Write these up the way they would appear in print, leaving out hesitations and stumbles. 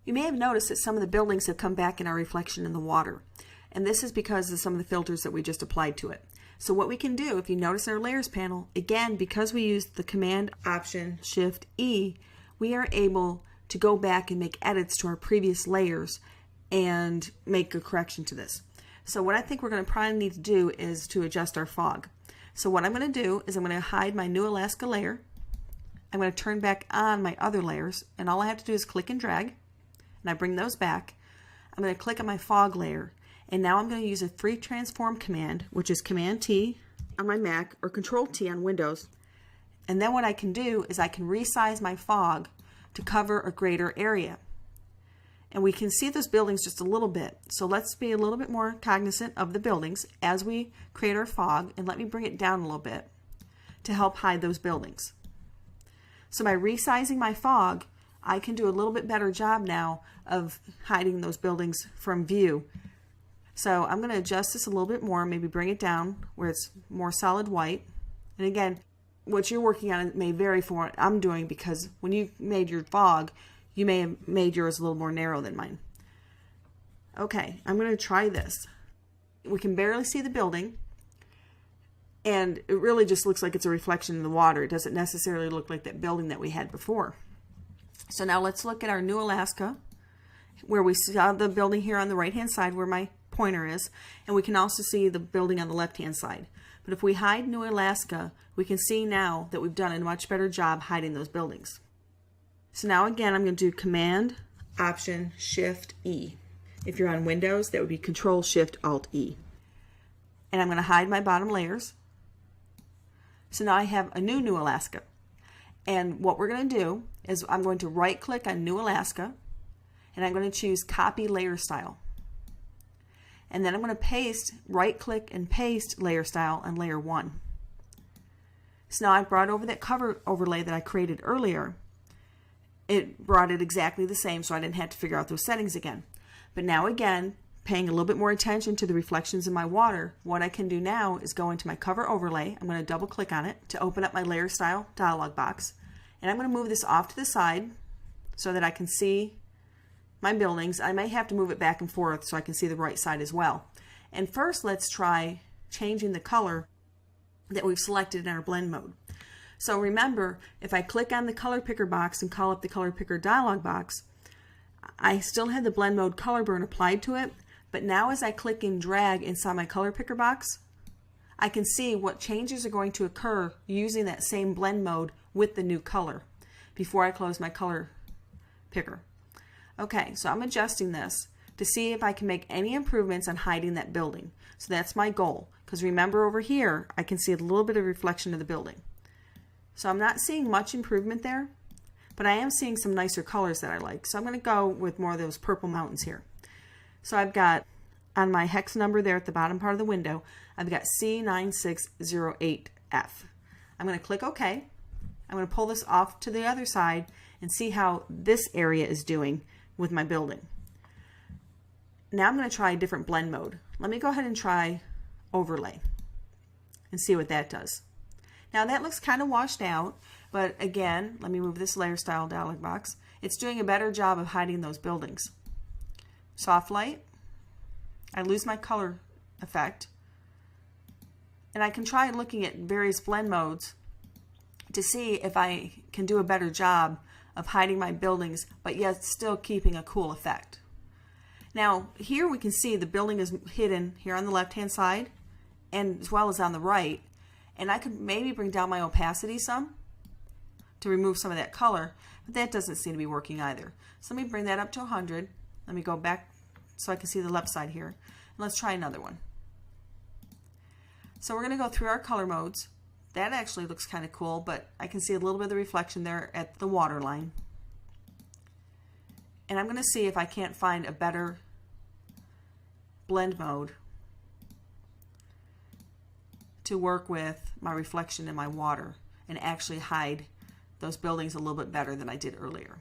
You may have noticed that some of the buildings have come back in our reflection in the water, and this is because of some of the filters that we just applied to it. So what we can do, if you notice our layers panel, again, because we used the Command Option Shift E, we are able to go back and make edits to our previous layers and make a correction to this. So what I think we're going to probably need to do is to adjust our fog. So what I'm going to do is I'm going to hide my New Alaska layer. I'm going to turn back on my other layers, and all I have to do is click and drag, and I bring those back. I'm going to click on my fog layer, and now I'm going to use a free transform command, which is Command T on my Mac or Control T on Windows. And then what I can do is I can resize my fog to cover a greater area. And we can see those buildings just a little bit. So let's be a little bit more cognizant of the buildings as we create our fog, and let me bring it down a little bit to help hide those buildings. So by resizing my fog, I can do a little bit better job now of hiding those buildings from view. So I'm going to adjust this a little bit more, maybe bring it down where it's more solid white. And again, what you're working on may vary from what I'm doing, because when you made your fog, you may have made yours a little more narrow than mine. Okay, I'm going to try this. We can barely see the building, and it really just looks like it's a reflection in the water. It doesn't necessarily look like that building that we had before. So now let's look at our New Alaska, where we saw the building here on the right hand side where my pointer is, and we can also see the building on the left hand side. But if we hide New Alaska, we can see now that we've done a much better job hiding those buildings. So now again, I'm going to do Command Option Shift E. If you're on Windows, that would be Control Shift Alt E. And I'm going to hide my bottom layers. So now I have a New Alaska. And what we're going to do is I'm going to right click on New Alaska, and I'm going to choose Copy Layer Style. And then I'm going to paste, right click and paste layer style on layer 1. So now I've brought over that cover overlay that I created earlier. It brought it exactly the same, so I didn't have to figure out those settings again. But now again, paying a little bit more attention to the reflections in my water, what I can do now is go into my cover overlay. I'm going to double click on it to open up my layer style dialog box. And I'm going to move this off to the side so that I can see my buildings. I may have to move it back and forth so I can see the right side as well. And first, let's try changing the color that we've selected in our blend mode. So remember, if I click on the color picker box and call up the color picker dialog box, I still have the blend mode color burn applied to it, but now as I click and drag inside my color picker box, I can see what changes are going to occur using that same blend mode with the new color before I close my color picker. Okay, so I'm adjusting this to see if I can make any improvements on hiding that building. So that's my goal, because remember over here I can see a little bit of reflection of the building. So I'm not seeing much improvement there, but I am seeing some nicer colors that I like. So I'm going to go with more of those purple mountains here. So I've got on my hex number there at the bottom part of the window, I've got C9608F. I'm going to click OK. I'm going to pull this off to the other side and see how this area is doing with my building. Now I'm going to try a different blend mode. Let me go ahead and try overlay and see what that does. Now that looks kind of washed out, but again, let me move this layer style dialog box. It's doing a better job of hiding those buildings. Soft light, I lose my color effect, and I can try looking at various blend modes to see if I can do a better job of hiding my buildings, but yet still keeping a cool effect. Now here we can see the building is hidden here on the left hand side and as well as on the right, and I could maybe bring down my opacity some to remove some of that color, but that doesn't seem to be working either. So let me bring that up to 100. Let me go back so I can see the left side here, and let's try another one. So we're going to go through our color modes. That actually looks kind of cool, but I can see a little bit of the reflection there at the water line. And I'm going to see if I can't find a better blend mode to work with my reflection in my water and actually hide those buildings a little bit better than I did earlier.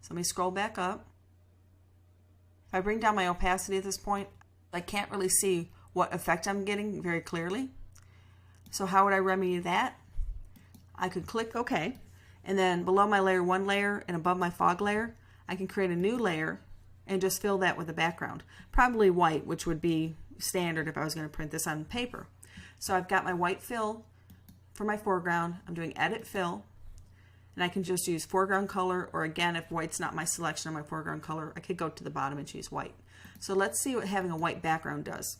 So let me scroll back up. If I bring down my opacity at this point, I can't really see what effect I'm getting very clearly. So how would I remedy that? I could click OK, and then below my layer 1 layer and above my fog layer, I can create a new layer and just fill that with a background. Probably white, which would be standard if I was going to print this on paper. So I've got my white fill for my foreground. I'm doing edit fill, and I can just use foreground color, or again, if white's not my selection of my foreground color, I could go to the bottom and choose white. So let's see what having a white background does.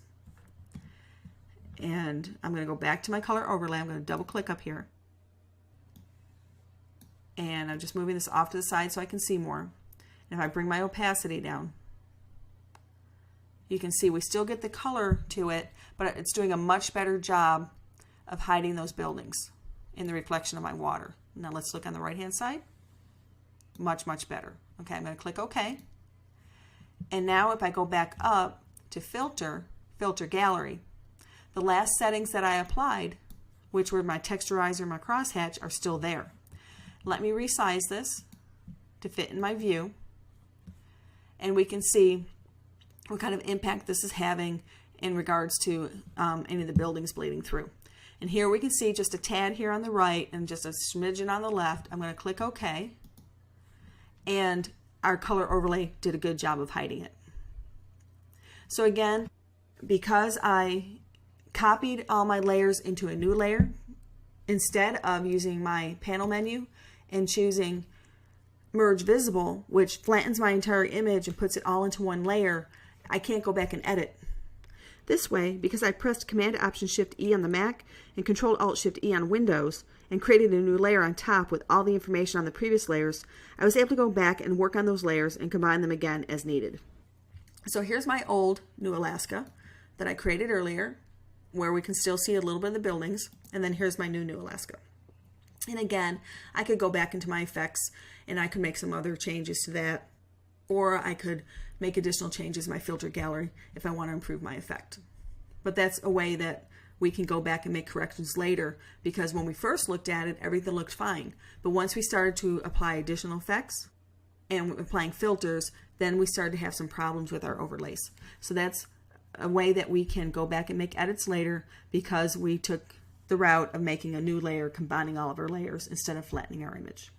And I'm going to go back to my color overlay. I'm going to double click up here. And I'm just moving this off to the side so I can see more. And if I bring my opacity down, you can see we still get the color to it, but it's doing a much better job of hiding those buildings in the reflection of my water. Now let's look on the right hand side. Much, much better. Okay, I'm going to click OK. And now if I go back up to filter, filter gallery, the last settings that I applied, which were my texturizer, my crosshatch, are still there. Let me resize this to fit in my view, and we can see what kind of impact this is having in regards to any of the buildings bleeding through. And here we can see just a tad here on the right and just a smidgen on the left. I'm going to click OK, and our color overlay did a good job of hiding it. So again, because I copied all my layers into a new layer, instead of using my panel menu and choosing merge visible, which flattens my entire image and puts it all into one layer, I can't go back and edit. This way, because I pressed Command Option Shift E on the Mac and Control Alt Shift E on Windows and created a new layer on top with all the information on the previous layers, I was able to go back and work on those layers and combine them again as needed. So here's my old New Alaska that I created earlier, where we can still see a little bit of the buildings, and then here's my new Alaska. And again, I could go back into my effects and I could make some other changes to that, or I could make additional changes in my filter gallery if I want to improve my effect. But that's a way that we can go back and make corrections later, because when we first looked at it, everything looked fine. But once we started to apply additional effects and applying filters, then we started to have some problems with our overlays. So that's a way that we can go back and make edits later, because we took the route of making a new layer, combining all of our layers instead of flattening our image.